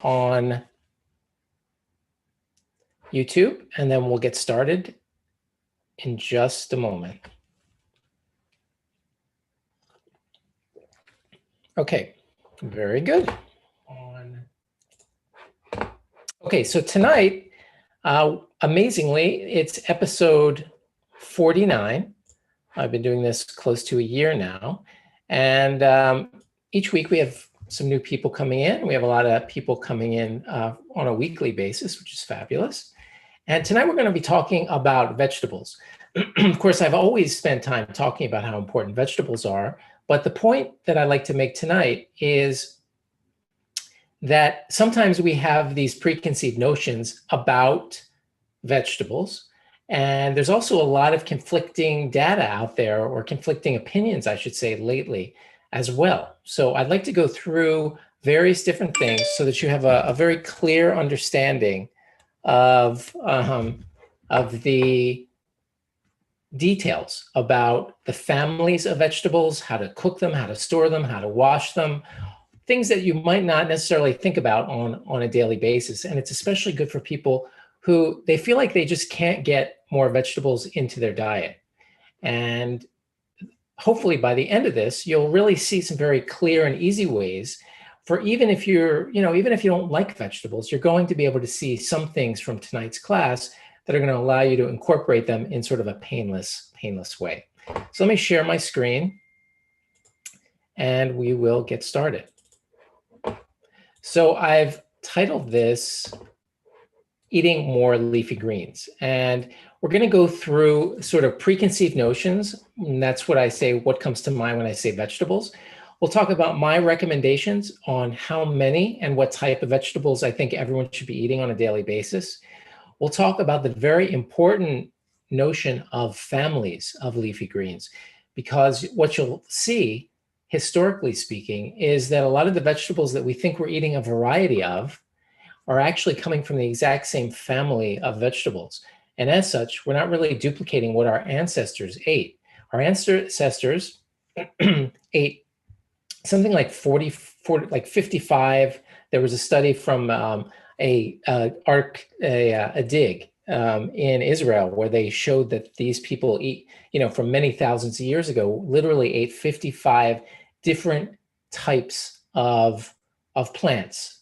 on YouTube, and then we'll get started in just a moment. Okay, very good. Okay, so tonight, amazingly, it's episode 49. I've been doing this close to a year now. And each week we have some new people coming in. We have a lot of people coming in on a weekly basis, which is fabulous. And tonight we're going to be talking about vegetables. Of course, I've always spent time talking about how important vegetables are. But the point that I like to make tonight is that sometimes we have these preconceived notions about vegetables. And there's also a lot of conflicting data out there, or conflicting opinions, I should say, lately as well. So I'd like to go through various different things so that you have a very clear understanding of the details about the families of vegetables, how to cook them, how to store them, how to wash them, things that you might not necessarily think about on a daily basis. And it's especially good for people who they feel like they just can't get more vegetables into their diet. And hopefully by the end of this, you'll really see some very clear and easy ways for, even if you're, even if you don't like vegetables, you're going to be able to see some things from tonight's class that are going to allow you to incorporate them in sort of a painless way. So let me share my screen and we will get started. So I've titled this Eating More Leafy Greens. And we're going to go through sort of preconceived notions. And that's what I say, what comes to mind when I say vegetables. We'll talk about my recommendations on how many and what type of vegetables I think everyone should be eating on a daily basis. We'll talk about the very important notion of families of leafy greens, because what you'll see, historically speaking, is that a lot of the vegetables that we think we're eating a variety of are actually coming from the exact same family of vegetables. And as such, we're not really duplicating what our ancestors ate. Our ancestors ate something like 55. There was a study from a dig in Israel where they showed that these people eat, from many thousands of years ago, literally ate 55 different types of plants.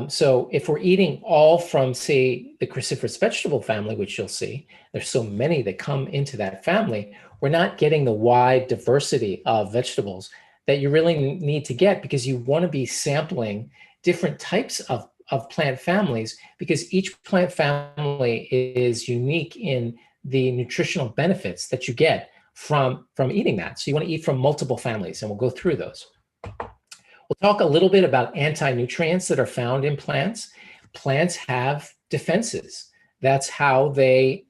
So if we're eating all from, say, the cruciferous vegetable family, which you'll see, there's so many that come into that family, we're not getting the wide diversity of vegetables that you really need to get, because you want to be sampling different types of plant families, because each plant family is unique in the nutritional benefits that you get from eating that. So you want to eat from multiple families, and we'll go through those. We'll talk a little bit about anti-nutrients that are found in plants. Plants have defenses. That's how they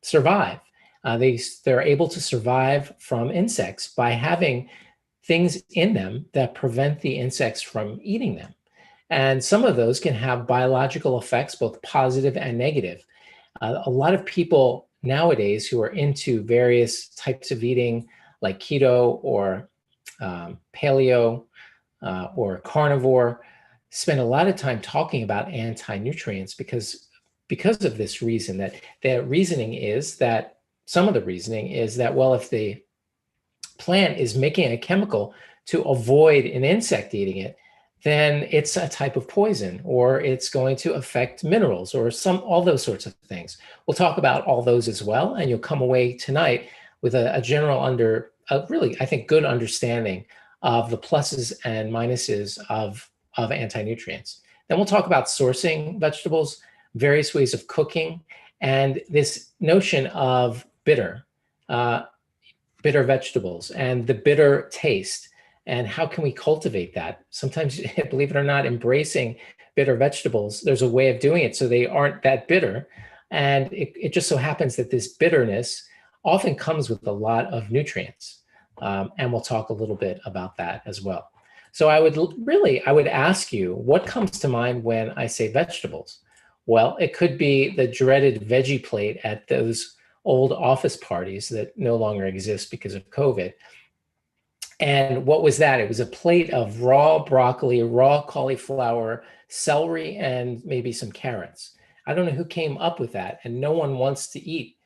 survive. They're able to survive from insects by having things in them that prevent the insects from eating them. And some of those can have biological effects, both positive and negative. A lot of people nowadays who are into various types of eating, like keto or paleo or carnivore, spend a lot of time talking about anti-nutrients because of this reason. That some of the reasoning is that, well, if the plant is making a chemical to avoid an insect eating it, then it's a type of poison, or it's going to affect minerals, or all those sorts of things. We'll talk about all those as well, and you'll come away tonight with a general really, I think, good understanding of the pluses and minuses of anti-nutrients. Then we'll talk about sourcing vegetables, various ways of cooking, and this notion of bitter vegetables and the bitter taste, and how can we cultivate that? Sometimes, believe it or not, embracing bitter vegetables, there's a way of doing it so they aren't that bitter. And it just so happens that this bitterness often comes with a lot of nutrients. And we'll talk a little bit about that as well. So I would ask you, what comes to mind when I say vegetables? Well, it could be the dreaded veggie plate at those old office parties that no longer exist because of COVID. And what was that? It was a plate of raw broccoli, raw cauliflower, celery, and maybe some carrots. I don't know who came up with that. And no one wants to eat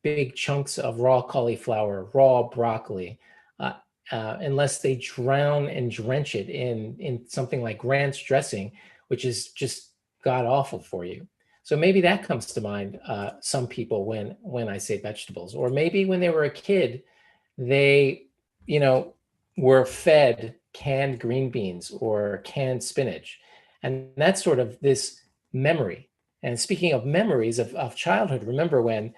big chunks of raw cauliflower, raw broccoli, uh, unless they drown and drench it in something like ranch dressing, which is just god awful for you. So maybe that comes to mind. Some people when I say vegetables, or maybe when they were a kid, they, you know, were fed canned green beans or canned spinach, and that's sort of this memory. And speaking of memories of childhood, remember when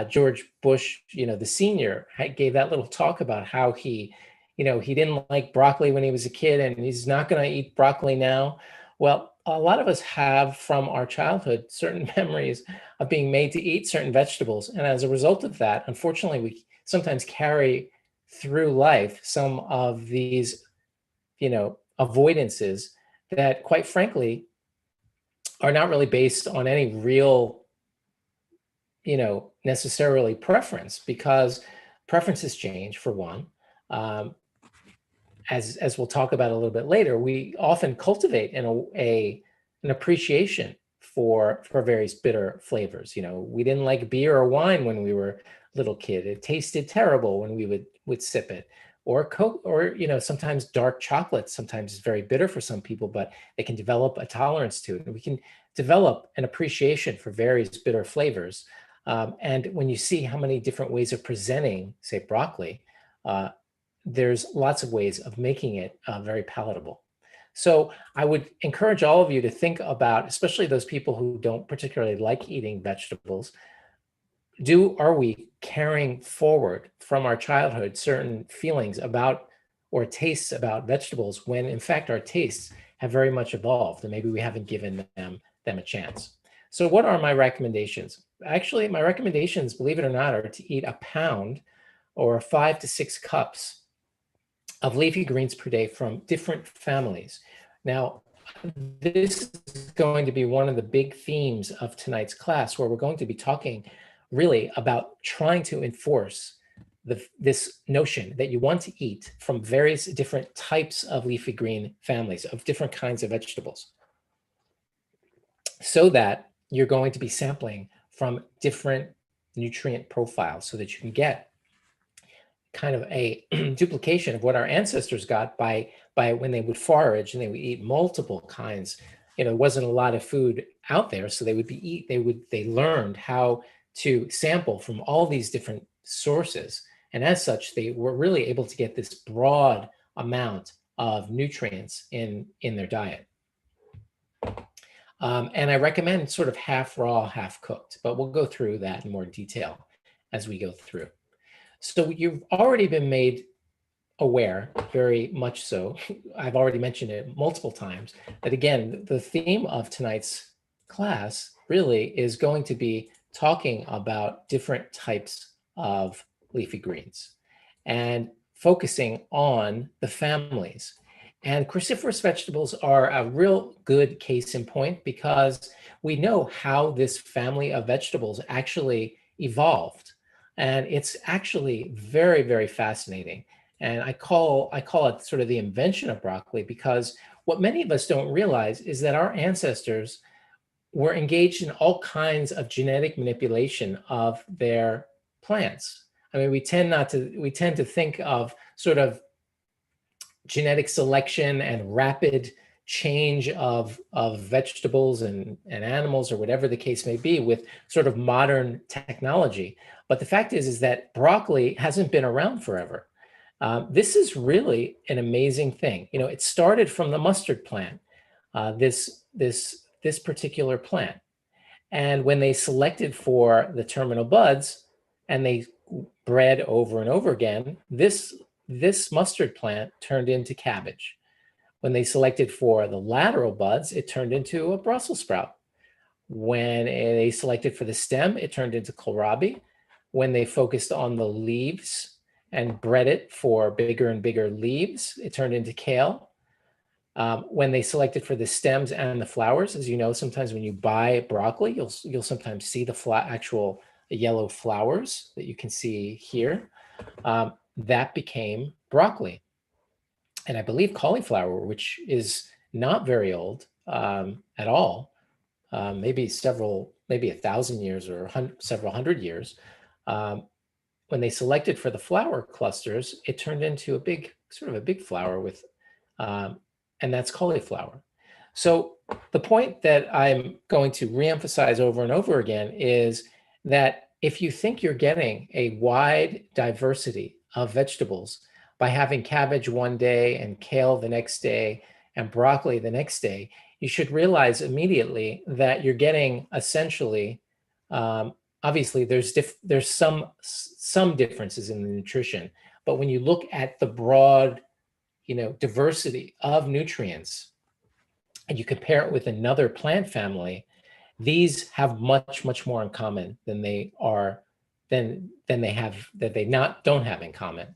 George Bush, the senior, gave that little talk about how he didn't like broccoli when he was a kid, and he's not going to eat broccoli now. Well, a lot of us have from our childhood certain memories of being made to eat certain vegetables. And as a result of that, unfortunately, we sometimes carry through life some of these, avoidances that, quite frankly, are not really based on any real, necessarily preference, because preferences change for one. Um, as we'll talk about a little bit later, we often cultivate an appreciation for various bitter flavors. We didn't like beer or wine when we were little kid. It tasted terrible when we would sip it. Or Coke, or sometimes dark chocolate. Sometimes it's very bitter for some people, but they can develop a tolerance to it, and we can develop an appreciation for various bitter flavors. And when you see how many different ways of presenting, say, broccoli, there's lots of ways of making it very palatable. So I would encourage all of you to think about, especially those people who don't particularly like eating vegetables, are we carrying forward from our childhood certain feelings about or tastes about vegetables, when in fact our tastes have very much evolved, and maybe we haven't given them a chance? So what are my recommendations? Actually, my recommendations, believe it or not, are to eat a pound or 5 to 6 cups of leafy greens per day from different families. Now, this is going to be one of the big themes of tonight's class, where we're going to be talking really about trying to enforce this notion that you want to eat from various different types of leafy green families, of different kinds of vegetables, so that you're going to be sampling from different nutrient profiles, so that you can get kind of a duplication of what our ancestors got by when they would forage and they would eat multiple kinds. There wasn't a lot of food out there, so they learned how to sample from all these different sources, and as such, they were really able to get this broad amount of nutrients in their diet. And I recommend sort of half raw, half cooked, but we'll go through that in more detail as we go through. So you've already been made aware, very much so, I've already mentioned it multiple times, that again, the theme of tonight's class really is going to be talking about different types of leafy greens and focusing on the families. And cruciferous vegetables are a real good case in point, because we know how this family of vegetables actually evolved. And it's actually very, very fascinating. And I call it sort of the invention of broccoli, because what many of us don't realize is that our ancestors were engaged in all kinds of genetic manipulation of their plants. I mean, we tend to think of sort of genetic selection and rapid change of vegetables and animals, or whatever the case may be, with sort of modern technology. But the fact is that broccoli hasn't been around forever. This is really an amazing thing. It started from the mustard plant, this particular plant. And when they selected for the terminal buds and they bred over and over again, this mustard plant turned into cabbage. When they selected for the lateral buds, it turned into a Brussels sprout. When they selected for the stem, it turned into kohlrabi. When they focused on the leaves and bred it for bigger and bigger leaves, it turned into kale. When they selected for the stems and the flowers, as you know, sometimes when you buy broccoli, you'll sometimes see the actual yellow flowers that you can see here. That became broccoli. and I believe cauliflower, which is not very old at all, maybe 1,000 years or several hundred years. When they selected for the flower clusters, it turned into sort of a big flower with, and that's cauliflower. So the point that I'm going to reemphasize over and over again is that if you think you're getting a wide diversity of vegetables by having cabbage one day and kale the next day and broccoli the next day, you should realize immediately that you're getting essentially, obviously there's some differences in the nutrition, but when you look at the broad, diversity of nutrients, and you compare it with another plant family, these have much, much more in common than they don't have in common.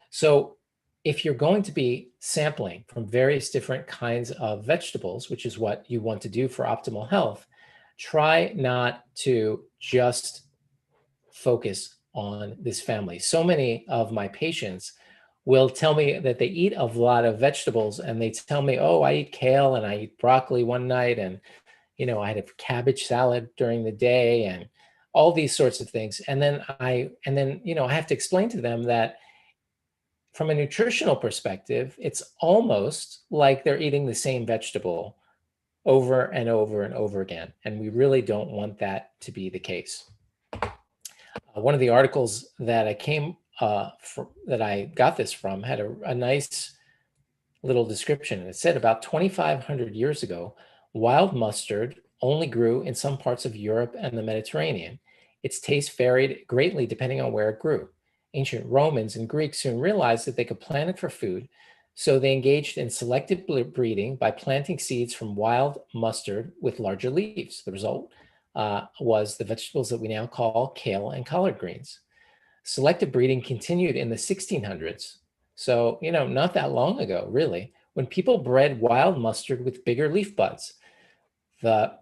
So if you're going to be sampling from various different kinds of vegetables, which is what you want to do for optimal health, try not to just focus on this family. So many of my patients will tell me that they eat a lot of vegetables, and they tell me, oh, I eat kale and I eat broccoli one night, and I had a cabbage salad during the day, and all these sorts of things. And then I have to explain to them that from a nutritional perspective, it's almost like they're eating the same vegetable over and over and over again. And we really don't want that to be the case. One of the articles that that I got this from had a nice little description. And it said about 2,500 years ago, wild mustard only grew in some parts of Europe and the Mediterranean. Its taste varied greatly depending on where it grew. Ancient Romans and Greeks soon realized that they could plant it for food, so they engaged in selective breeding by planting seeds from wild mustard with larger leaves. The result was the vegetables that we now call kale and collard greens. Selective breeding continued in the 1600s, so not that long ago, really, when people bred wild mustard with bigger leaf buds. The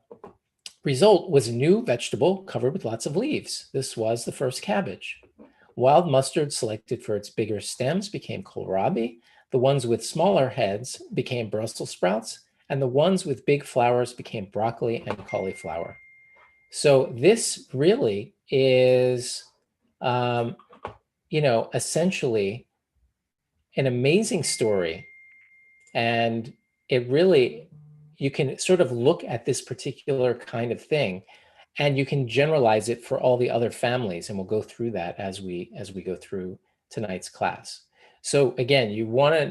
result was a new vegetable covered with lots of leaves. This was the first cabbage. Wild mustard selected for its bigger stems became kohlrabi. The ones with smaller heads became Brussels sprouts, and the ones with big flowers became broccoli and cauliflower. So this really is, essentially an amazing story. And it really, you can sort of look at this particular kind of thing, and you can generalize it for all the other families. And we'll go through that as we go through tonight's class. So again, you want to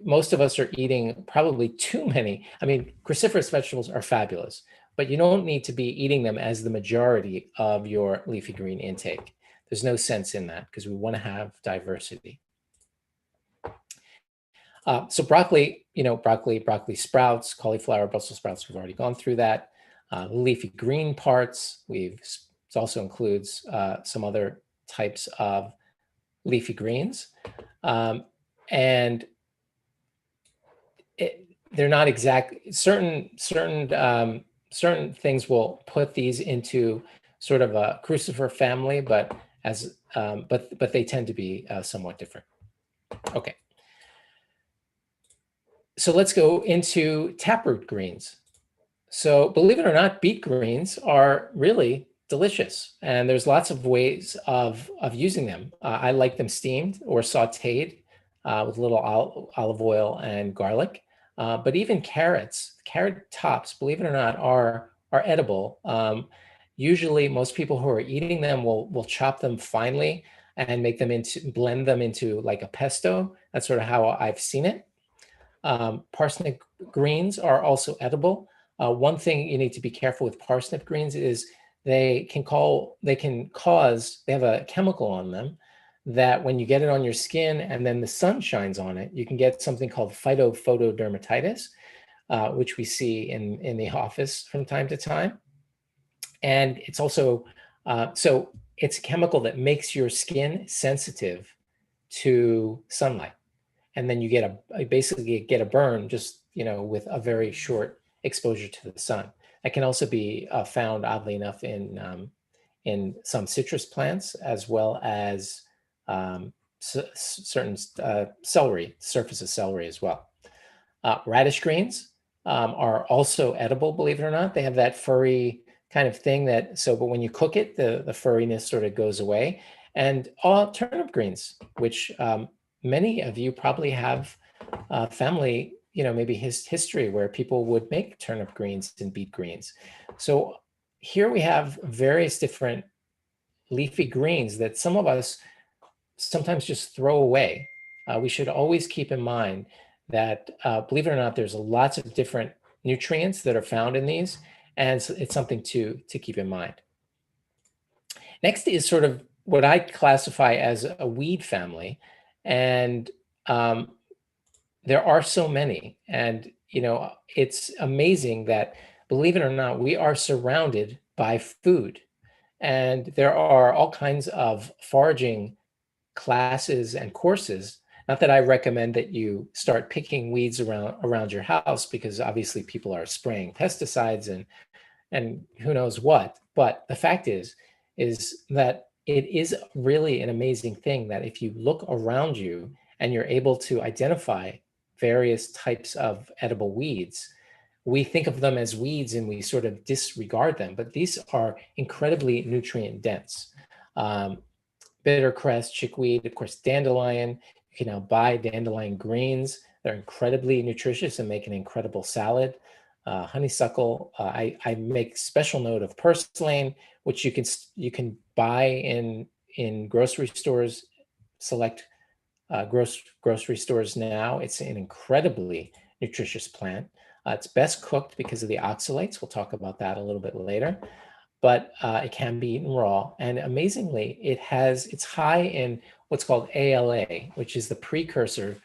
most of us are eating probably too many. I mean, cruciferous vegetables are fabulous, but you don't need to be eating them as the majority of your leafy green intake. There's no sense in that, because we want to have diversity. So broccoli, broccoli sprouts, cauliflower, Brussels sprouts, we've already gone through that. Leafy green parts, it also includes some other types of leafy greens. And they're not exact. Certain things will put these into sort of a crucifer family, but they tend to be somewhat different. Okay. So let's go into taproot greens. So believe it or not, beet greens are really delicious, and there's lots of ways of using them. I like them steamed or sautéed with a little olive oil and garlic. But even carrot tops, believe it or not, are edible. Usually, most people who are eating them will chop them finely and blend them into like a pesto. That's sort of how I've seen it. Parsnip greens are also edible. One thing you need to be careful with parsnip greens is they have a chemical on them that when you get it on your skin and then the sun shines on it, you can get something called phytophotodermatitis, which we see in the office from time to time. And it's also, so it's a chemical that makes your skin sensitive to sunlight. And then you basically get a burn just, with a very short exposure to the sun. That can also be found, oddly enough, in some citrus plants, as well as certain celery, surface of celery as well. Radish greens are also edible, believe it or not. They have that furry kind of thing but when you cook it, the furriness sort of goes away. And all turnip greens, which many of you probably have family, maybe history where people would make turnip greens and beet greens. So here we have various different leafy greens that some of us sometimes just throw away. We should always keep in mind that, believe it or not, there's lots of different nutrients that are found in these, and it's something to keep in mind. Next is sort of what I classify as a weed family, and there are so many. And it's amazing that, believe it or not, we are surrounded by food, and there are all kinds of foraging classes and courses. Not that I recommend that you start picking weeds around your house, because obviously people are spraying pesticides and who knows what. But the fact is that it is really an amazing thing that if you look around you and you're able to identify various types of edible weeds, we think of them as weeds and we sort of disregard them, but these are incredibly nutrient dense. Bittercress, chickweed, of course, dandelion. You can now buy dandelion greens. They're incredibly nutritious and make an incredible salad. Honeysuckle, I make special note of purslane, which you can buy in grocery stores, select grocery stores now. It's an incredibly nutritious plant. It's best cooked because of the oxalates. We'll talk about that a little bit later. But it can be eaten raw. And amazingly, it's high in what's called ALA, which is the precursor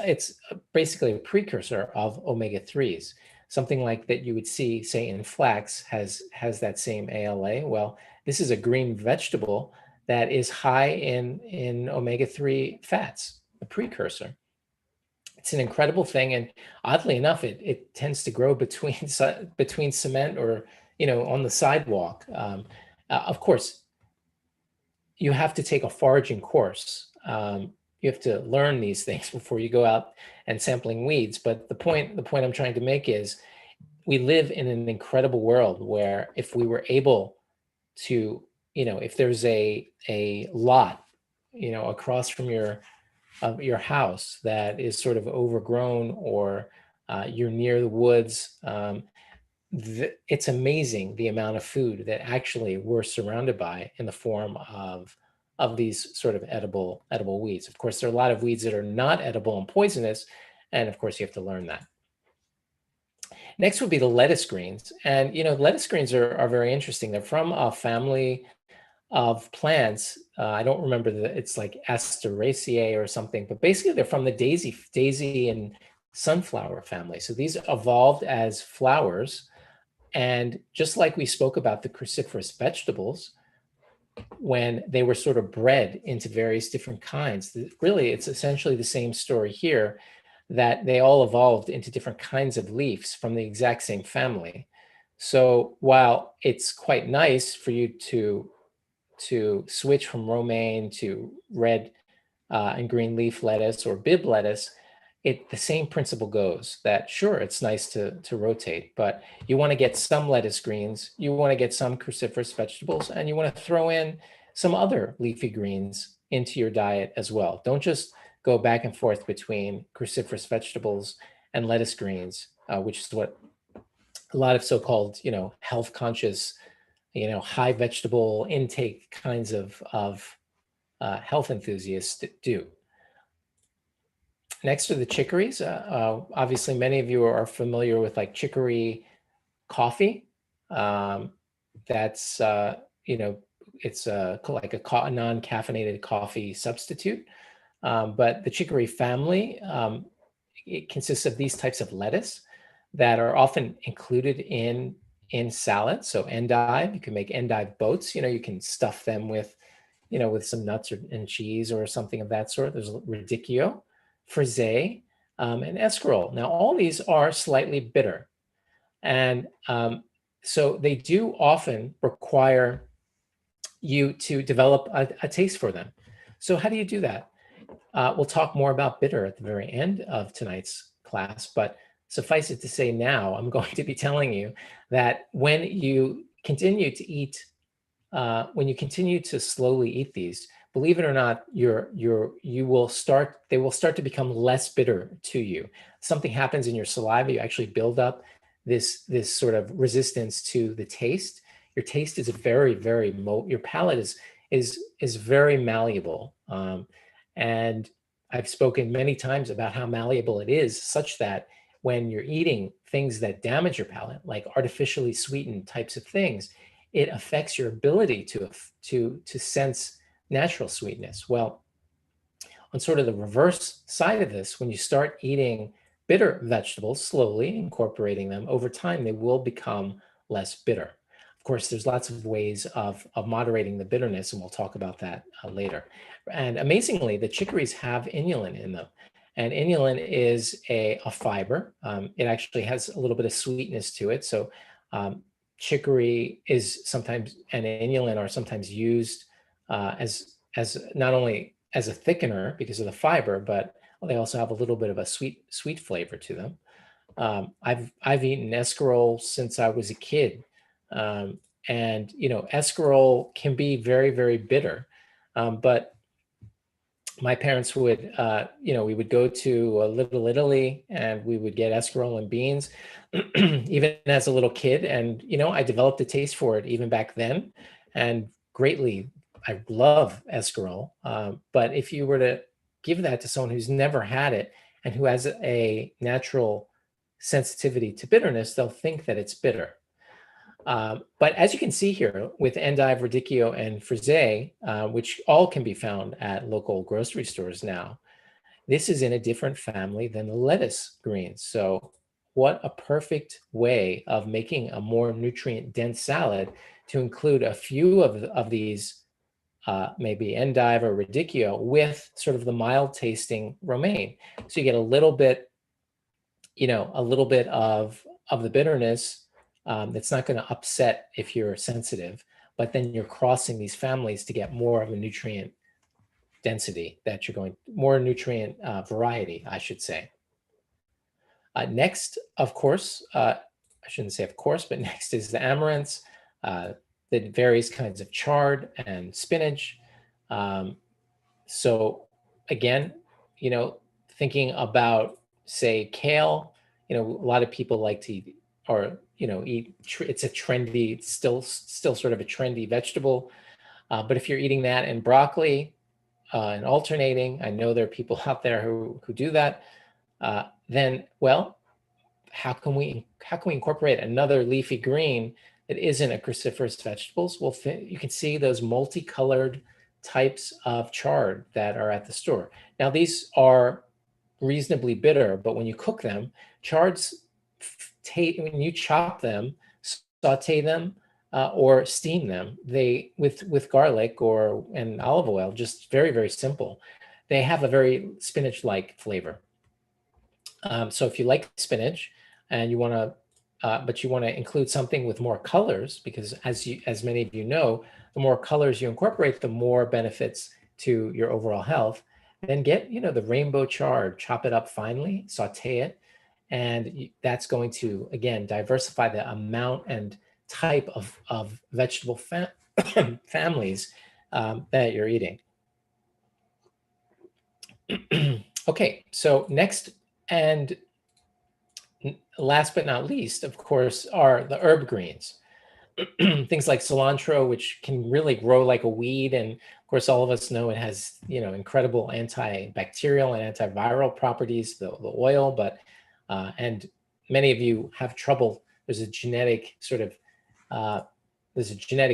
it's basically a precursor of omega-3s. Something like that you would see, say, in flax has that same ALA. Well, this is a green vegetable that is high in omega-3 fats, a precursor. It's an incredible thing. And oddly enough, it tends to grow between cement or on the sidewalk. Of course, you have to take a foraging course. You have to learn these things before you go out and sampling weeds. But the point I'm trying to make is we live in an incredible world where if we were able to, if there's a lot, across from your house that is sort of overgrown, or you're near the woods, it's amazing the amount of food that actually we're surrounded by in the form of these sort of edible weeds. Of course, there are a lot of weeds that are not edible and poisonous, and of course you have to learn that. Next would be the lettuce greens. And lettuce greens are very interesting. They're from a family of plants. I don't remember it's like Asteraceae or something, but basically they're from the daisy and sunflower family. So these evolved as flowers. And just like we spoke about the cruciferous vegetables, when they were sort of bred into various different kinds, really it's essentially the same story here, that they all evolved into different kinds of leaves from the exact same family. So while it's quite nice for you to switch from romaine to red and green leaf lettuce or Bibb lettuce, the same principle goes, that sure, it's nice to rotate, but you want to get some lettuce greens, you want to get some cruciferous vegetables, and you want to throw in some other leafy greens into your diet as well. Don't just go back and forth between cruciferous vegetables and lettuce greens, which is what a lot of so-called, health conscious, high vegetable intake kinds of health enthusiasts do. Next are the chicories. Obviously, many of you are familiar with like chicory coffee. That's, it's like a non-caffeinated coffee substitute. But the chicory family, it consists of these types of lettuce that are often included in salads. So endive, you can make endive boats. You can stuff them with some nuts and cheese or something of that sort. There's radicchio, frisee, and escarole. Now, all these are slightly bitter. And so they do often require you to develop a taste for them. So how do you do that? We'll talk more about bitter at the very end of tonight's class, but suffice it to say now, I'm going to be telling you that when you continue to eat, when you continue to slowly eat these, believe it or not, they will start to become less bitter to you. Something happens in your saliva, you actually build up this sort of resistance to the taste. Your taste is your palate is very malleable. And I've spoken many times about how malleable it is, such that when you're eating things that damage your palate, like artificially sweetened types of things, it affects your ability to sense natural sweetness. Well, on sort of the reverse side of this, when you start eating bitter vegetables, slowly incorporating them over time, they will become less bitter. Of course, there's lots of ways of moderating the bitterness, and we'll talk about that later. And amazingly, the chicories have inulin in them. And inulin is a fiber. It actually has a little bit of sweetness to it. So chicory is sometimes, and inulin are sometimes used as not only as a thickener because of the fiber, but they also have a little bit of a sweet flavor to them. I've eaten escarole since I was a kid, and escarole can be very bitter, but my parents would, we would go to Little Italy and we would get escarole and beans, even as a little kid. And, I developed a taste for it even back then, and greatly, I love escarole. But if you were to give that to someone who's never had it and who has a natural sensitivity to bitterness, they'll think that it's bitter. But as you can see here with endive, radicchio, and frisee, which all can be found at local grocery stores now, this is in a different family than the lettuce greens. So what a perfect way of making a more nutrient-dense salad to include a few of these, maybe endive or radicchio, with sort of the mild-tasting romaine. So you get a little bit of the bitterness. That's not going to upset if you're sensitive, but then you're crossing these families to get more of a nutrient density more nutrient variety, I should say. Next, of course, I shouldn't say of course, but next is the amaranths, the various kinds of chard and spinach. So again, thinking about, say, kale, a lot of people like to eat, or eat. It's a trendy, still sort of a trendy vegetable. But if you're eating that and broccoli and alternating, I know there are people out there who do that. Then, well, how can we incorporate another leafy green that isn't a cruciferous vegetables? Well, you can see those multicolored types of chard that are at the store. Now, these are reasonably bitter, but when you cook them, chards, when you chop them, saute them, or steam them, they with garlic and olive oil, just very simple. They have a very spinach-like flavor. So if you like spinach and you want to, but you want to include something with more colors, because as many of you know, the more colors you incorporate, the more benefits to your overall health. Then get the rainbow chard, chop it up finely, saute it, and that's going to, again, diversify the amount and type of vegetable families that you're eating. Okay, so next and last but not least, of course, are the herb greens. Things like cilantro, which can really grow like a weed. And of course, all of us know it has, incredible antibacterial and antiviral properties, the oil, but, and many of you have trouble. There's a genetic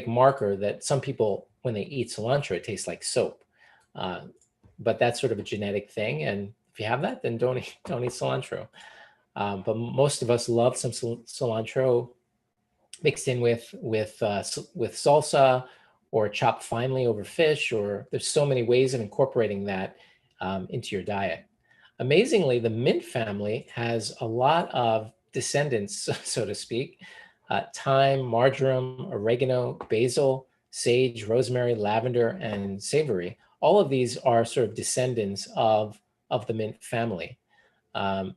marker that some people, when they eat cilantro, it tastes like soap. But that's sort of a genetic thing. And if you have that, then don't eat cilantro. But most of us love some cilantro mixed in with salsa, or chopped finely over fish, or there's so many ways of incorporating that into your diet. Amazingly, the mint family has a lot of descendants, so to speak. Thyme, marjoram, oregano, basil, sage, rosemary, lavender, and savory all of these are sort of descendants of the mint family. Um,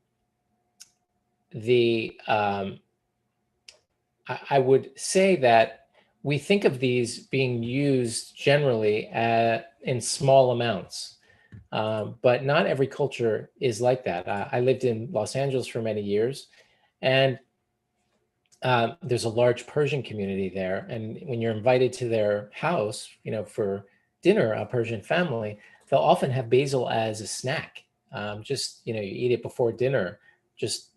I would say that we think of these being used generally in small amounts, but not every culture is like that. I lived in Los Angeles for many years, and there's a large Persian community there. And when you're invited to their house, for dinner, a Persian family, they'll often have basil as a snack. Just, you eat it before dinner, just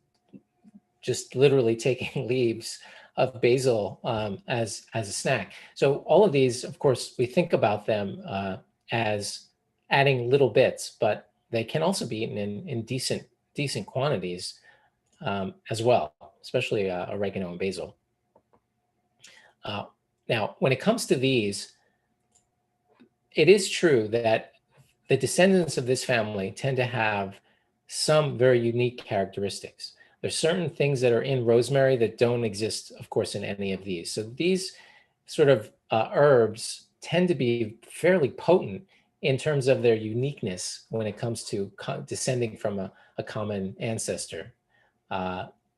literally taking leaves of basil as a snack. So all of these, of course, we think about them as adding little bits, but they can also be eaten in decent quantities as well, especially oregano and basil. Now, when it comes to these, it is true that the descendants of this family tend to have some very unique characteristics. There's certain things that are in rosemary that don't exist, of course, in any of these. So these sort of herbs tend to be fairly potent in terms of their uniqueness when it comes to descending from a common ancestor.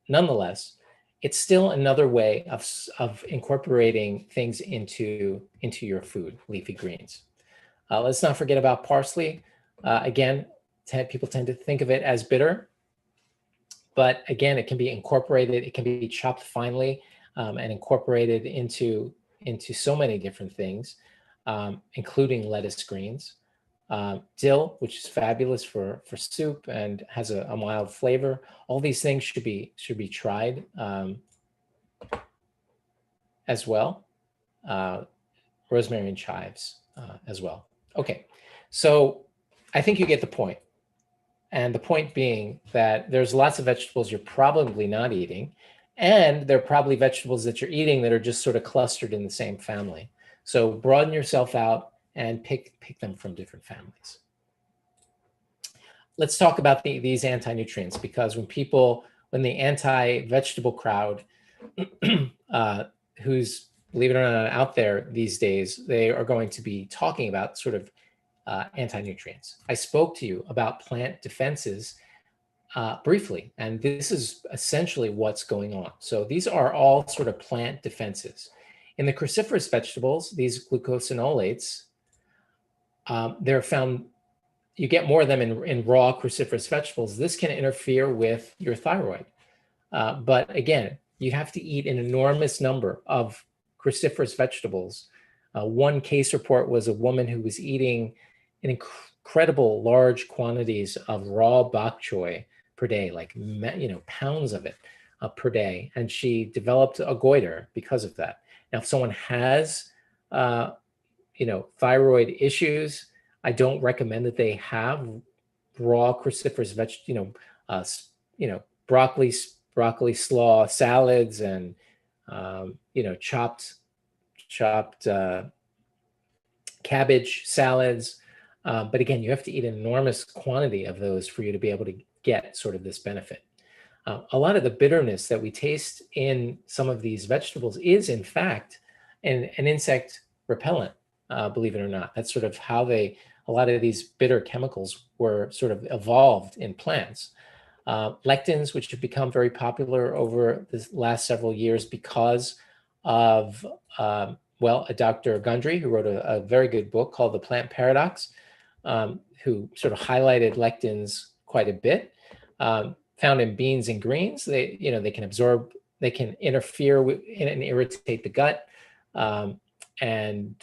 Nonetheless, it's still another way of incorporating things into your food, leafy greens. Let's not forget about parsley. Again, people tend to think of it as bitter, but again, it can be incorporated. It can be chopped finely and incorporated into so many different things, including lettuce greens. Dill, which is fabulous for soup and has a mild flavor. All these things should be tried as well. Rosemary and chives as well. Okay, so I think you get the point. And the point being that there's lots of vegetables you're probably not eating, and there are probably vegetables that you're eating that are just sort of clustered in the same family. So broaden yourself out and pick them from different families. Let's talk about these anti-nutrients, because when the anti-vegetable crowd, who's, believe it or not, out there these days, they are going to be talking about sort of anti-nutrients. I spoke to you about plant defenses briefly, and this is essentially what's going on. So these are all sort of plant defenses. In the cruciferous vegetables, these glucosinolates, they're found, you get more of them in raw cruciferous vegetables. This can interfere with your thyroid. But again, you have to eat an enormous number of cruciferous vegetables. One case report was a woman who was eating an incredible large quantities of raw bok choy per day, like pounds of it per day, and she developed a goiter because of that. Now, if someone has thyroid issues, I don't recommend that they have raw cruciferous broccoli slaw salads and chopped cabbage salads. But again, you have to eat an enormous quantity of those for you to be able to get sort of this benefit. A lot of the bitterness that we taste in some of these vegetables is, in fact, an insect repellent, believe it or not. That's sort of how a lot of these bitter chemicals were sort of evolved in plants. Lectins, which have become very popular over the last several years because of, a Dr. Gundry, who wrote a very good book called The Plant Paradox, who sort of highlighted lectins quite a bit. Found in beans and greens, they can interfere with and irritate the gut, and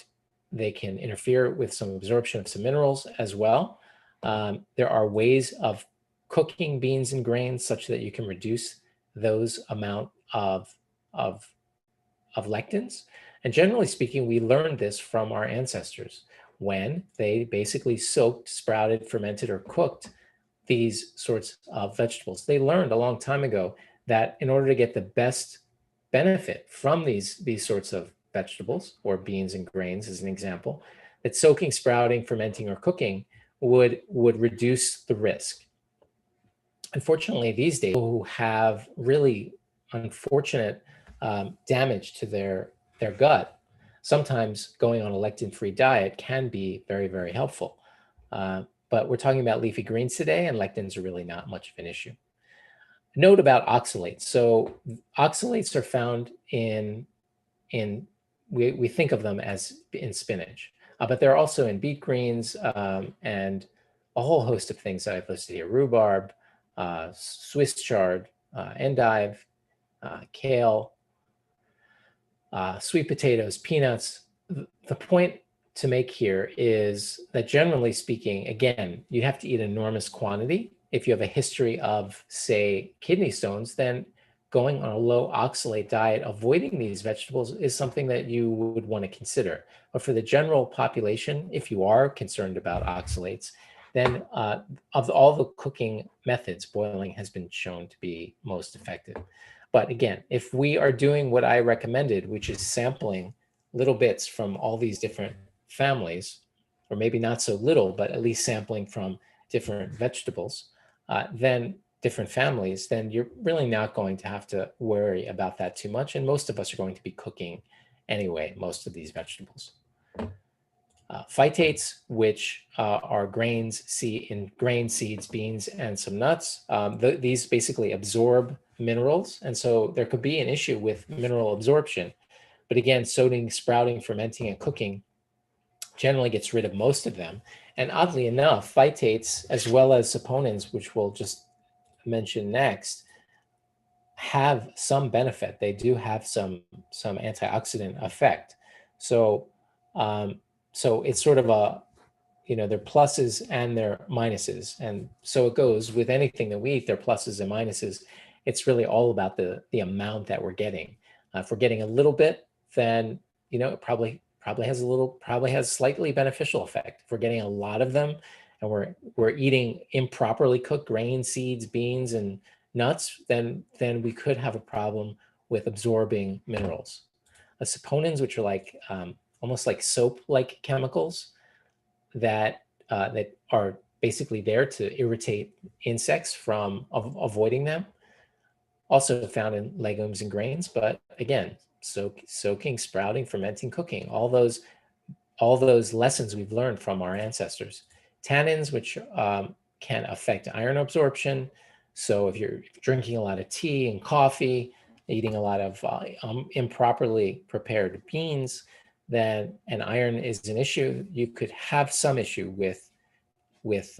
they can interfere with some absorption of some minerals as well. There are ways of cooking beans and grains such that you can reduce those amount of lectins. And generally speaking, we learned this from our ancestors when they basically soaked, sprouted, fermented, or cooked these sorts of vegetables. They learned a long time ago that in order to get the best benefit from these sorts of vegetables, or beans and grains as an example, that soaking, sprouting, fermenting, or cooking would reduce the risk. Unfortunately, these days, people who have really unfortunate damage to their gut, sometimes going on a lectin-free diet can be very, very helpful. But we're talking about leafy greens today, and lectins are really not much of an issue. Note about oxalates. So oxalates are found in we think of them as in spinach, but they're also in beet greens, and a whole host of things that I've listed here: rhubarb, Swiss chard, endive, kale, sweet potatoes, peanuts. The point to make here is that, generally speaking, again, you have to eat an enormous quantity. If you have a history of, say, kidney stones, then going on a low oxalate diet, avoiding these vegetables, is something that you would want to consider. But for the general population, if you are concerned about oxalates, then of all the cooking methods, boiling has been shown to be most effective. But again, if we are doing what I recommended, which is sampling little bits from all these different families, or maybe not so little, but at least sampling from different vegetables, then different families, then you're really not going to have to worry about that too much. And most of us are going to be cooking anyway, most of these vegetables. Phytates, which are grains, seeds, beans, and some nuts. These basically absorb minerals. And so there could be an issue with mineral absorption. But again, soaking, sprouting, fermenting, and cooking generally gets rid of most of them. And oddly enough, phytates, as well as saponins, which we'll just mention next, have some benefit. They do have some antioxidant effect. So so it's sort of a, there are pluses and there are minuses. And so it goes with anything that we eat, there are pluses and minuses. It's really all about the amount that we're getting. If we're getting a little bit, then, it probably has slightly beneficial effect. If we're getting a lot of them and we're eating improperly cooked grains, seeds, beans, and nuts, then we could have a problem with absorbing minerals. Saponins, which are like almost like soap-like chemicals that are basically there to irritate insects from avoiding them. Also found in legumes and grains, but again, soaking, sprouting, fermenting, cooking, all those lessons we've learned from our ancestors. Tannins, which can affect iron absorption. So if you're drinking a lot of tea and coffee, eating a lot of improperly prepared beans, then and iron is an issue. You could have some issue with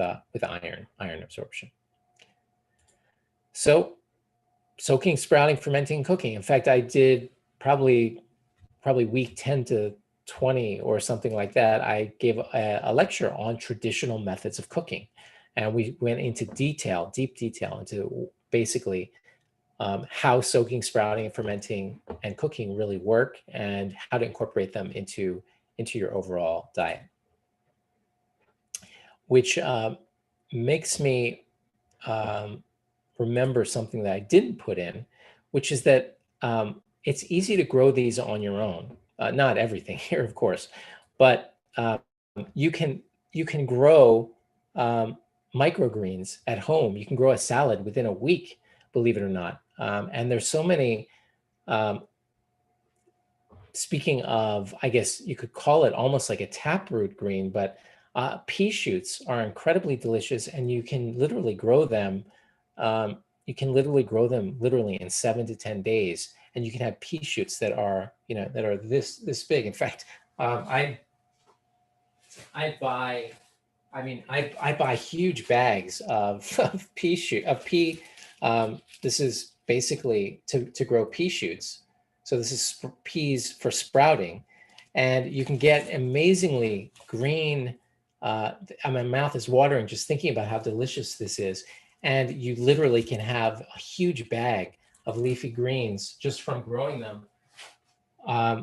iron absorption. So soaking, sprouting, fermenting, cooking. In fact, I did probably week 10 to 20 or something like that. I gave a lecture on traditional methods of cooking, and we went into deep detail into basically how soaking, sprouting, fermenting, and cooking really work, and how to incorporate them into your overall diet. Which makes me remember something that I didn't put in, which is that it's easy to grow these on your own. Not everything here, of course, but you can grow microgreens at home. You can grow a salad within a week, believe it or not. And there's so many, speaking of, I guess you could call it almost like a taproot green, but pea shoots are incredibly delicious, and you can literally grow them. Literally in 7 to 10 days, and you can have pea shoots that are this big. In fact, I buy huge bags of pea. This is basically to grow pea shoots. So this is peas for sprouting, and you can get amazingly green. My mouth is watering just thinking about how delicious this is. And you literally can have a huge bag of leafy greens just from growing them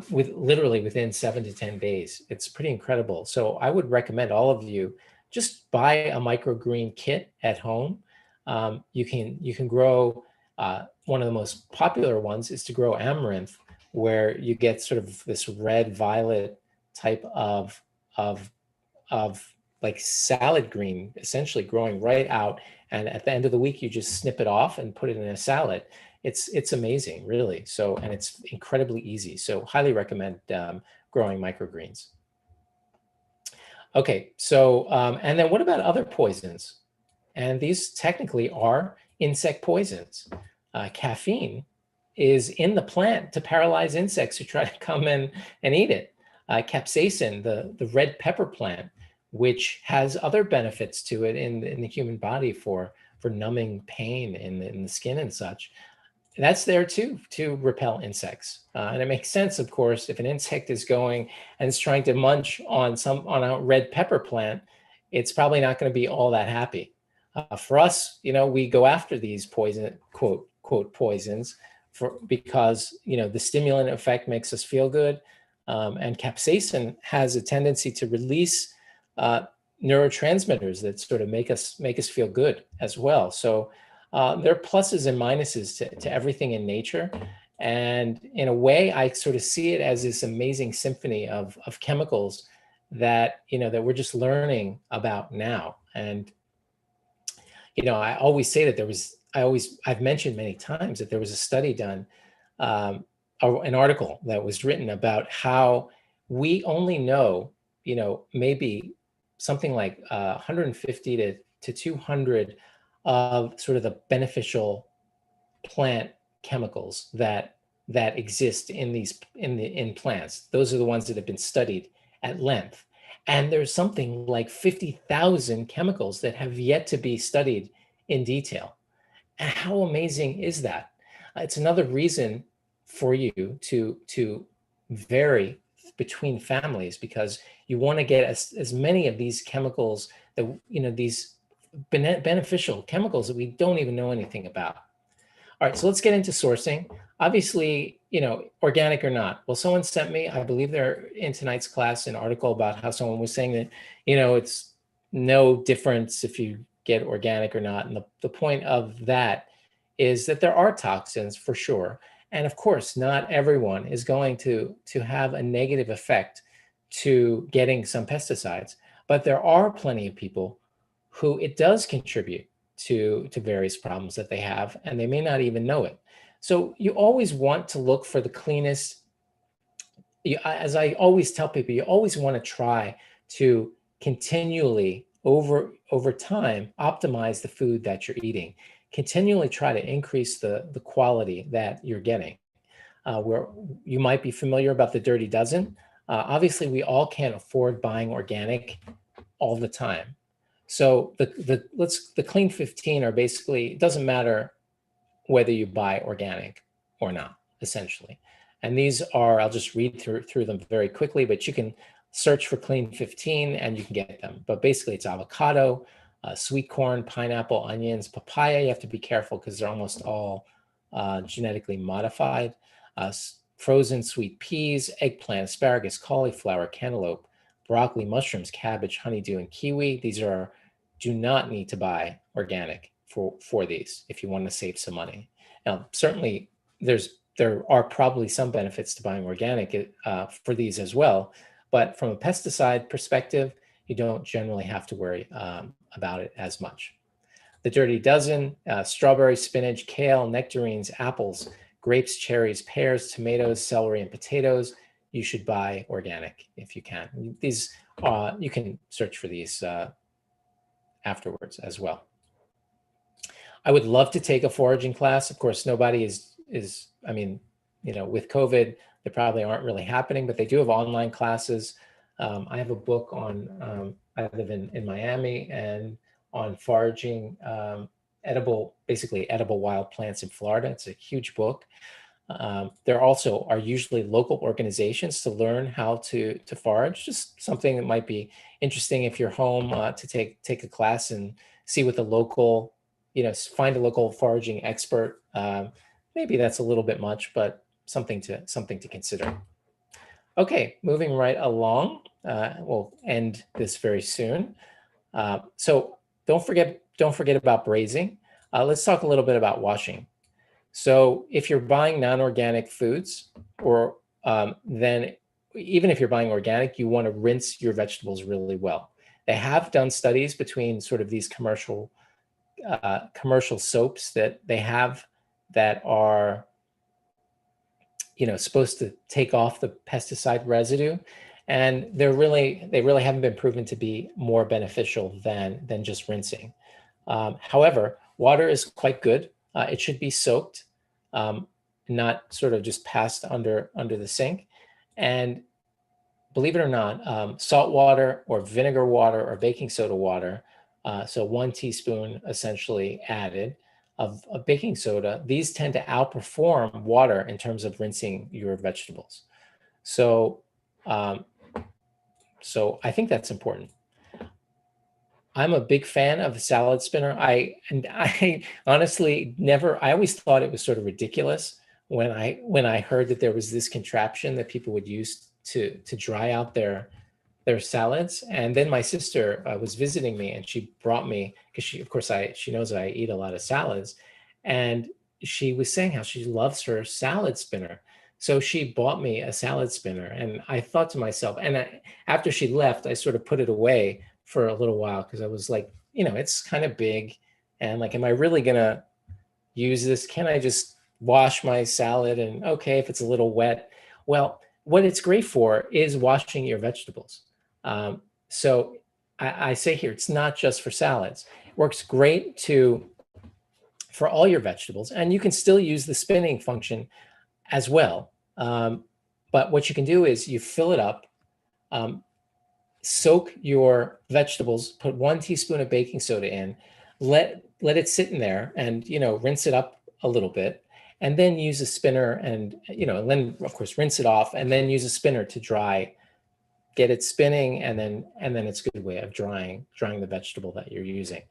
within 7 to 10 days. It's pretty incredible. So I would recommend all of you just buy a microgreen kit at home. You can grow, one of the most popular ones is to grow amaranth, where you get sort of this red violet type of like salad green, essentially growing right out. And at the end of the week, you just snip it off and put it in a salad. It's amazing, really. So, and it's incredibly easy. So highly recommend growing microgreens. Okay, so, and then what about other poisons? And these technically are insect poisons. Caffeine is in the plant to paralyze insects who try to come in and eat it. Capsaicin, the red pepper plant, which has other benefits to it in the human body for numbing pain in the skin and such. That's there too to repel insects. And it makes sense, of course, if an insect is going and is trying to munch on a red pepper plant, it's probably not going to be all that happy. For us, we go after these poison, quote poisons, because the stimulant effect makes us feel good, and capsaicin has a tendency to release neurotransmitters that sort of make us feel good as well. So there are pluses and minuses to everything in nature. And in a way, I sort of see it as this amazing symphony of chemicals that, that we're just learning about now. And, I always say that I've mentioned many times that there was a study done, an article that was written about how we only know, maybe something like 150 to 200 of sort of the beneficial plant chemicals that exist in plants. Those are the ones that have been studied at length. And there's something like 50,000 chemicals that have yet to be studied in detail. And how amazing is that? It's another reason for you to vary between families, because you want to get as many of these chemicals that, these beneficial chemicals that we don't even know anything about. All right, so let's get into sourcing. Obviously, organic or not. Well, someone sent me, I believe they're in tonight's class, an article about how someone was saying that, it's no difference if you get organic or not. And the point of that is that there are toxins for sure. And of course, not everyone is going to have a negative effect to getting some pesticides, but there are plenty of people who it does contribute to various problems that they have, and they may not even know it. So you always want to look for the cleanest. As I always tell people, you always want to try to continually over time optimize the food that you're eating. Continually try to increase the quality that you're getting. Where you might be familiar about the Dirty Dozen. Obviously, we all can't afford buying organic all the time. So the Clean 15 are basically, it doesn't matter whether you buy organic or not, essentially. And these are, I'll just read through them very quickly, but you can search for Clean 15 and you can get them. But basically it's avocado, sweet corn, pineapple, onions, papaya. You have to be careful because they're almost all genetically modified. Frozen sweet peas, eggplant, asparagus, cauliflower, cantaloupe, broccoli, mushrooms, cabbage, honeydew, and kiwi. These do not need to buy organic for these if you want to save some money. Now, certainly there are probably some benefits to buying organic for these as well, but from a pesticide perspective, you don't generally have to worry about it as much. The Dirty Dozen: strawberry, spinach, kale, nectarines, apples, grapes, cherries, pears, tomatoes, celery, and potatoes. You should buy organic if you can. These you can search for these afterwards as well. I would love to take a foraging class. Of course, nobody is. I mean, with COVID, they probably aren't really happening, but they do have online classes. I have a book on. I live in Miami, and on foraging basically edible wild plants in Florida. It's a huge book. There also are usually local organizations to learn how to forage. Just something that might be interesting if you're home to take a class and see what the local, find a local foraging expert. Maybe that's a little bit much, but something to consider. Okay, moving right along. We'll end this very soon. So don't forget about braising. Let's talk a little bit about washing. So if you're buying non-organic foods, or then even if you're buying organic, you want to rinse your vegetables really well. They have done studies between sort of these commercial soaps that they have that are supposed to take off the pesticide residue, and they really haven't been proven to be more beneficial than just rinsing. However, water is quite good. It should be soaked, not sort of just passed under the sink. And believe it or not, salt water or vinegar water or baking soda water, so 1 teaspoon essentially added of baking soda, these tend to outperform water in terms of rinsing your vegetables. So, so I think that's important. I'm a big fan of the salad spinner. I honestly I always thought it was sort of ridiculous when I heard that there was this contraption that people would use to dry out their salads. And then my sister was visiting me, and she brought me, because she knows I eat a lot of salads, and she was saying how she loves her salad spinner. So she bought me a salad spinner, and I thought to myself, and after she left, I sort of put it away for a little while, because I was like, it's kind of big, and like, am I really gonna use this? Can I just wash my salad? And okay, if it's a little wet, well, what it's great for is washing your vegetables. So I say here, it's not just for salads. It works great for all your vegetables, and you can still use the spinning function as well. But what you can do is you fill it up, soak your vegetables, put 1 teaspoon of baking soda in, let it sit in there, and rinse it up a little bit, and then use a spinner, and and then of course rinse it off, and then use a spinner to get it spinning, and then it's a good way of drying the vegetable that you're using.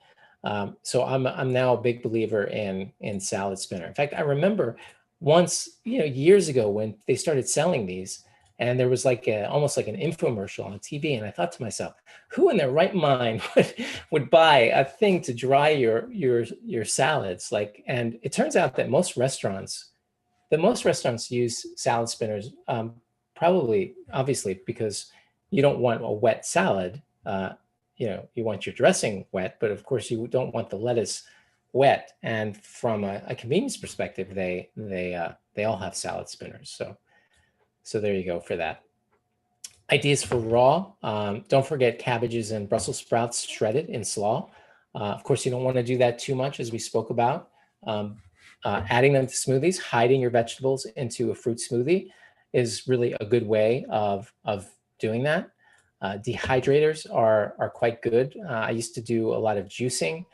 So I'm now a big believer in salad spinner. In fact, I remember once, years ago, when they started selling these, and there was almost like an infomercial on TV, and I thought to myself, who in their right mind would buy a thing to dry your salads? And it turns out that most restaurants use salad spinners, probably, obviously, because you don't want a wet salad. You want your dressing wet, but of course you don't want the lettuce wet. And from a convenience perspective, they all have salad spinners. So there you go for that. Ideas for raw. Don't forget cabbages and Brussels sprouts shredded in slaw. Of course, you don't want to do that too much, as we spoke about. Adding them to smoothies, hiding your vegetables into a fruit smoothie is really a good way of doing that. Dehydrators are quite good. I used to do a lot of juicing.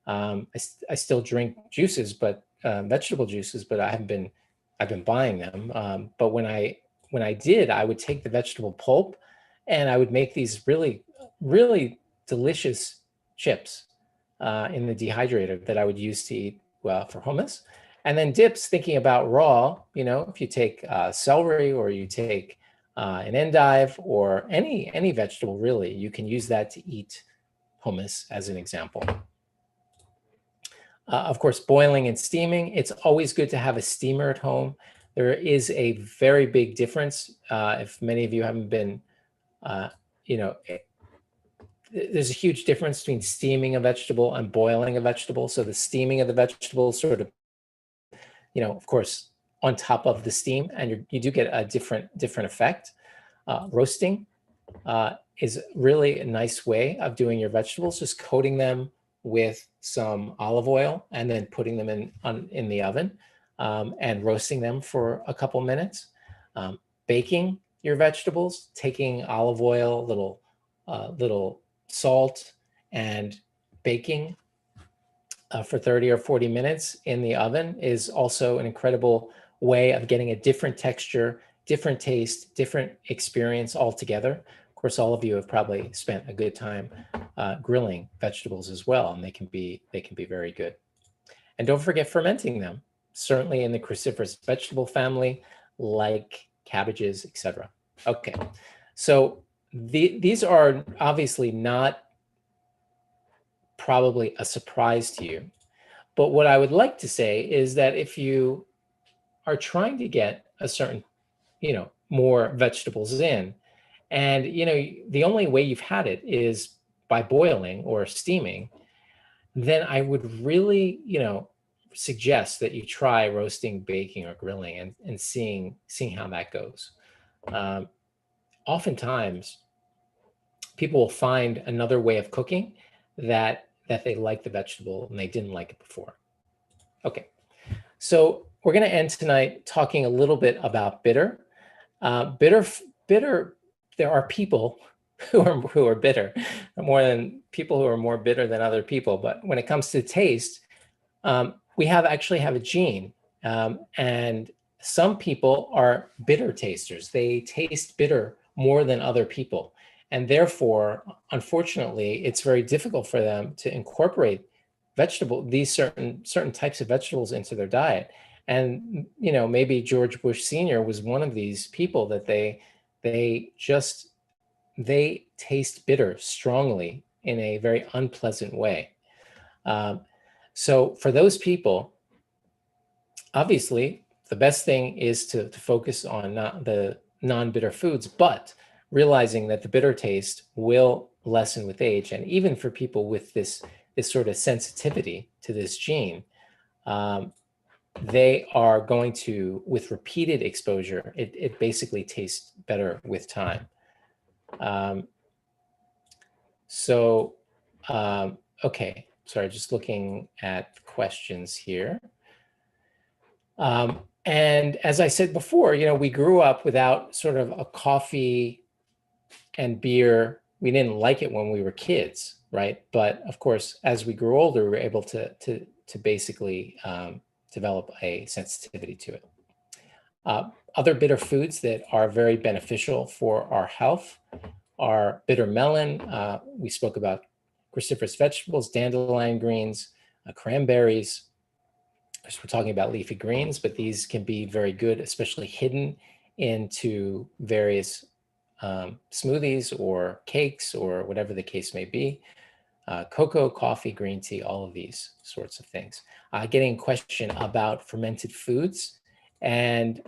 I still drink juices, but vegetable juices, but I've been buying them. But when I did, I would take the vegetable pulp, and I would make these really, really delicious chips in the dehydrator that I would use to eat for hummus. And then dips, thinking about raw, if you take celery, or you take an endive, or any vegetable, really, you can use that to eat hummus, as an example. Of course, boiling and steaming. It's always good to have a steamer at home. There is a very big difference. If many of you haven't been, there's a huge difference between steaming a vegetable and boiling a vegetable. So the steaming of the vegetable sort of, of course, on top of the steam, and you do get a different effect. Roasting is really a nice way of doing your vegetables, just coating them with some olive oil and then putting them in the oven, and roasting them for a couple minutes. Baking your vegetables, taking olive oil, little salt, and baking for 30 or 40 minutes in the oven is also an incredible way of getting a different texture, different taste, different experience altogether. Of course, all of you have probably spent a good time grilling vegetables as well, and they can be very good. And don't forget fermenting them, certainly in the cruciferous vegetable family, like cabbages, etc. Okay, so these are obviously not probably a surprise to you, but what I would like to say is that if you are trying to get a certain, more vegetables in, and the only way you've had it is by boiling or steaming, then I would really, suggest that you try roasting, baking, or grilling and seeing how that goes. Oftentimes, people will find another way of cooking that they like the vegetable and they didn't like it before. Okay, so we're going to end tonight talking a little bit about bitter. Bitter. There are people who are bitter, more than people who are more bitter than other people. But when it comes to taste, we actually have a gene, and some people are bitter tasters. They taste bitter more than other people, and therefore, unfortunately, it's very difficult for them to incorporate these certain types of vegetables into their diet. And maybe George Bush Sr. was one of these people that they taste bitter strongly in a very unpleasant way. So for those people, obviously, the best thing is to focus on the non-bitter foods, but realizing that the bitter taste will lessen with age. And even for people with this sort of sensitivity to this gene, they are going to, with repeated exposure, it basically tastes better with time. Okay, sorry, just looking at questions here. And as I said before, we grew up without sort of a coffee and beer. We didn't like it when we were kids, right? But of course, as we grew older, we were able to basically develop a sensitivity to it. Other bitter foods that are very beneficial for our health are bitter melon. We spoke about cruciferous vegetables, dandelion greens, cranberries. So we're talking about leafy greens, but these can be very good, especially hidden into various smoothies or cakes or whatever the case may be. Cocoa, coffee, green tea, all of these sorts of things. Getting a question about fermented foods. And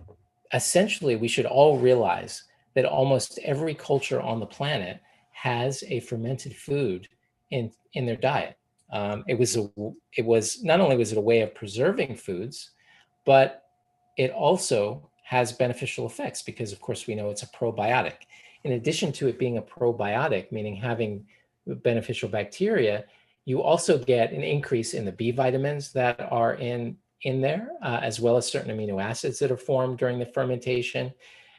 essentially, we should all realize that almost every culture on the planet has a fermented food in their diet. It was not only was it a way of preserving foods, but it also has beneficial effects because, of course, we know it's a probiotic. In addition to it being a probiotic, meaning having beneficial bacteria, you also get an increase in the B vitamins that are in there, as well as certain amino acids that are formed during the fermentation.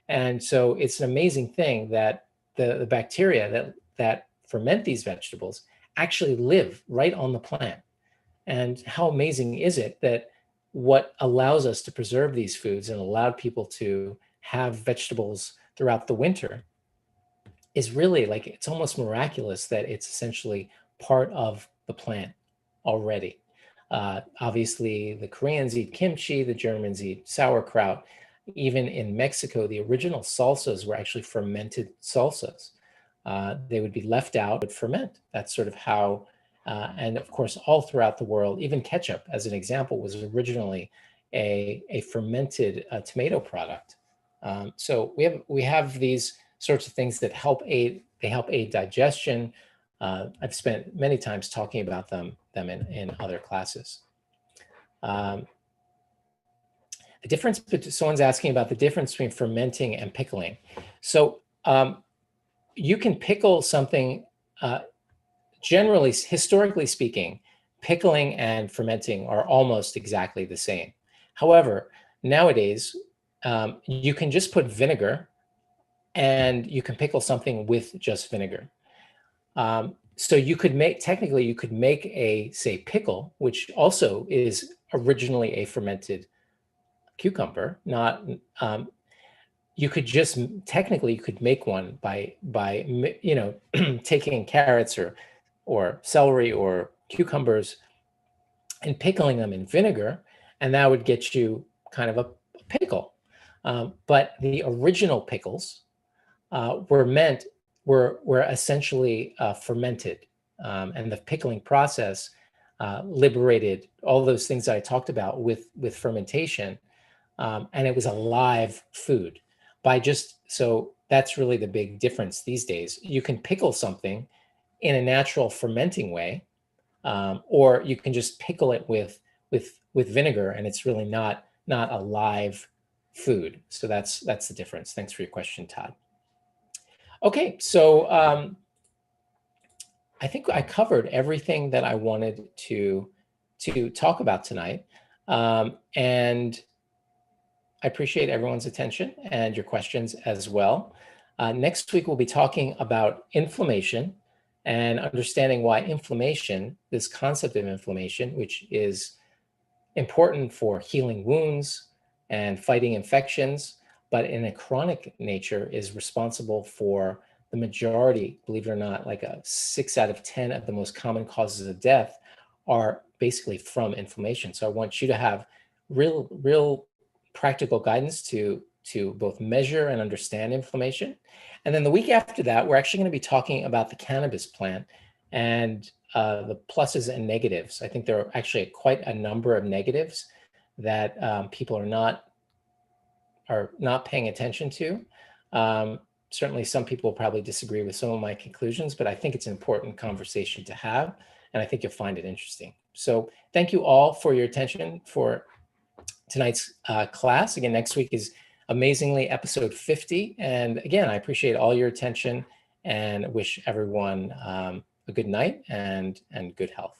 And so it's an amazing thing that the bacteria that ferment these vegetables actually live right on the plant. And how amazing is it that what allows us to preserve these foods and allowed people to have vegetables throughout the winter is really like, it's almost miraculous that it's essentially part of the plant already. Obviously, the Koreans eat kimchi, the Germans eat sauerkraut. Even in Mexico, the original salsas were actually fermented salsas. They would be left out, but ferment. That's sort of how, and of course, all throughout the world, even ketchup, as an example, was originally a fermented tomato product. So we have these sorts of things that help aid digestion. I've spent many times talking about them in other classes. The difference, someone's asking about the difference between fermenting and pickling. So you can pickle something, generally, historically speaking, pickling and fermenting are almost exactly the same. However, nowadays, you can just put vinegar and you can pickle something with just vinegar. So you could make a, say, pickle, which also is originally a fermented cucumber. Not, you could just technically you could make one by taking carrots or celery or cucumbers and pickling them in vinegar, and that would get you kind of a pickle. But the original pickles were essentially fermented, and the pickling process liberated all those things that I talked about with fermentation, and it was a live food. So that's really the big difference these days. You can pickle something in a natural fermenting way, or you can just pickle it with with vinegar, and it's really not a live food. So that's the difference. Thanks for your question, Todd. Okay, so I think I covered everything that I wanted to talk about tonight, and I appreciate everyone's attention and your questions as well. Next week, we'll be talking about inflammation and understanding why inflammation, this concept of inflammation, which is important for healing wounds and fighting infections, but in a chronic nature is responsible for the majority, believe it or not, like 6 out of 10 of the most common causes of death are basically from inflammation. So I want you to have real practical guidance to both measure and understand inflammation. And then the week after that, we're actually going to be talking about the cannabis plant and the pluses and negatives. I think there are actually quite a number of negatives that people are not paying attention to. Certainly some people will probably disagree with some of my conclusions, but I think it's an important conversation to have, and I think you'll find it interesting. So thank you all for your attention for tonight's class. Again, next week is amazingly episode 50. And again, I appreciate all your attention and wish everyone a good night and good health.